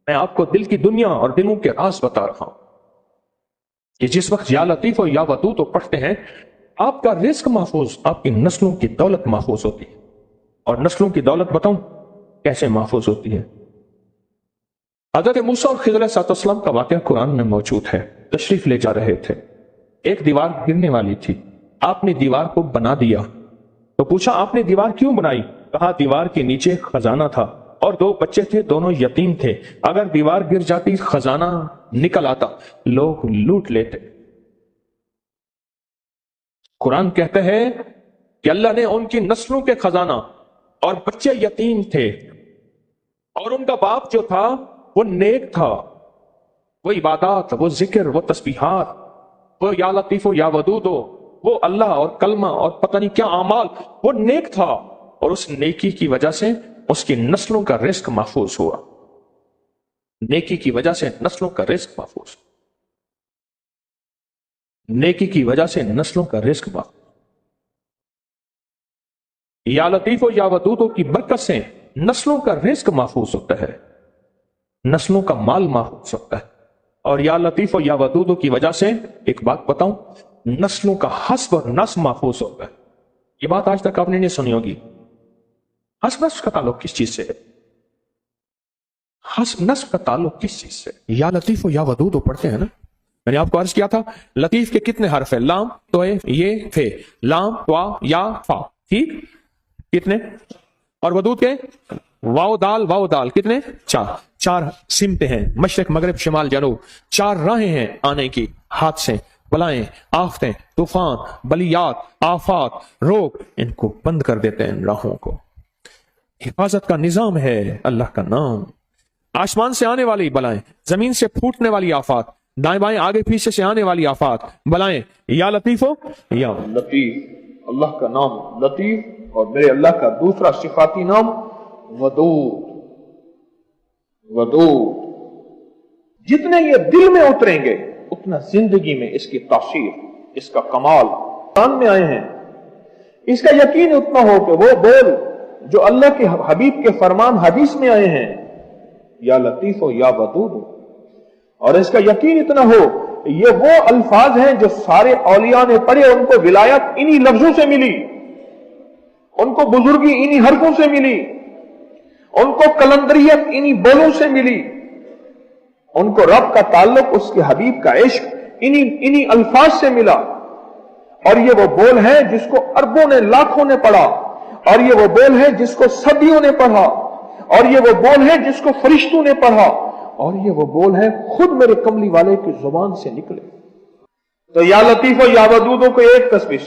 میں آپ کو دل کی دنیا اور دلوں کے راز بتا رہا ہوں کہ جس وقت یا لطیف و یا ودود پڑھتے ہیں آپ کا رزق محفوظ، آپ کی نسلوں کی دولت محفوظ ہوتی ہے۔ اور نسلوں کی دولت بتاؤں کیسے محفوظ ہوتی ہے؟ حضرت موسیٰ اور خضر علیہ السلام کا واقعہ قرآن میں موجود ہے۔ تشریف لے جا رہے تھے، ایک دیوار گرنے والی تھی، آپ نے دیوار کو بنا دیا۔ تو پوچھا آپ نے دیوار کیوں بنائی؟ کہا دیوار کے نیچے خزانہ تھا اور 2 بچے تھے، دونوں یتیم تھے، اگر دیوار گر جاتی خزانہ نکل آتا، لوگ لوٹ لیتے۔ قرآن کہتا ہے کہ اللہ نے ان کی نسلوں کے خزانہ، اور بچے یتیم تھے، اور ان کا باپ جو تھا وہ نیک تھا، وہ عبادات، وہ ذکر، وہ تسبیحات، وہ یا لطیف و یا ودود، وہ اللہ اور کلمہ اور پتہ نہیں کیا اعمال، وہ نیک تھا، اور اس نیکی کی وجہ سے اس کی نسلوں کا رزق محفوظ ہوا۔ نیکی کی وجہ سے نسلوں کا رزق محفوظ، نیکی کی وجہ سے نسلوں کا رزق محفوظ۔ یا لطیف و یا ودود کی برکت سے نسلوں کا رزق محفوظ ہوتا ہے، نسلوں کا مال محفوظ ہوتا ہے۔ اور یا لطیف و یا ودود کی وجہ سے ایک بات بتاؤں، نسلوں کا حسب اور نسب محفوظ ہوتا ہے۔ یہ بات آج تک آپ نے نہیں سنی ہوگی۔ حسب نسب کا تعلق کس چیز سے ہے؟ حسب نسب کا تعلق کس چیز سے؟ یا لطیف و یا ودود پڑھتے ہیں نا، میں نے آپ کو عرض کیا تھا لطیف کے کتنے حرف ہیں؟ لام، تو یہ تھے، لام، وا، یا، فا، ٹھیک؟ کتنے؟ اور ودود کے واو دال کتنے؟ 4 سمتیں ہیں، مشرق مغرب شمال جنوب، 4 راہیں ہیں آنے کی، حادثے، بلائیں، آفتیں، طوفان، بلیات، آفات، روگ، ان کو بند کر دیتے ہیں، ان راہوں کو۔ حفاظت کا نظام ہے اللہ کا نام۔ آسمان سے آنے والی بلائیں، زمین سے پھوٹنے والی آفات، دائیں بائیں آگے پیچھے سے آنے والی آفات، بلائیں، یا لطیف ہو یا لطیف، اللہ کا نام لطیف، اور میرے اللہ کا دوسرا صفاتی نام ودود۔ ودود جتنے یہ دل میں اتریں گے اتنا زندگی میں اس کی تاثیر، اس کا کمال قرآن میں آئے ہیں۔ اس کا یقین اتنا ہو کہ وہ بول جو اللہ کے حبیب کے فرمان حدیث میں آئے ہیں، یا لطیف ہو یا ودود، اور اس کا یقین اتنا ہو یہ وہ الفاظ ہیں جو سارے اولیاء نے پڑھے، ان کو ولایت انہی لفظوں سے ملی، ان کو بزرگی انہی حرفوں سے ملی، ان کو کلندریت انہی بولوں سے ملی، ان کو رب کا تعلق، اس کے حبیب کا عشق انہی الفاظ سے ملا۔ اور یہ وہ بول ہے جس کو اربوں نے، لاکھوں نے پڑھا، اور یہ وہ بول ہے جس کو صدیوں نے پڑھا، اور یہ وہ بول ہے جس کو فرشتوں نے پڑھا، اور یہ وہ بول ہے خود میرے کملی والے کی زبان سے نکلے۔ تو یا لطیف و یا ودود کو ایک تسبیح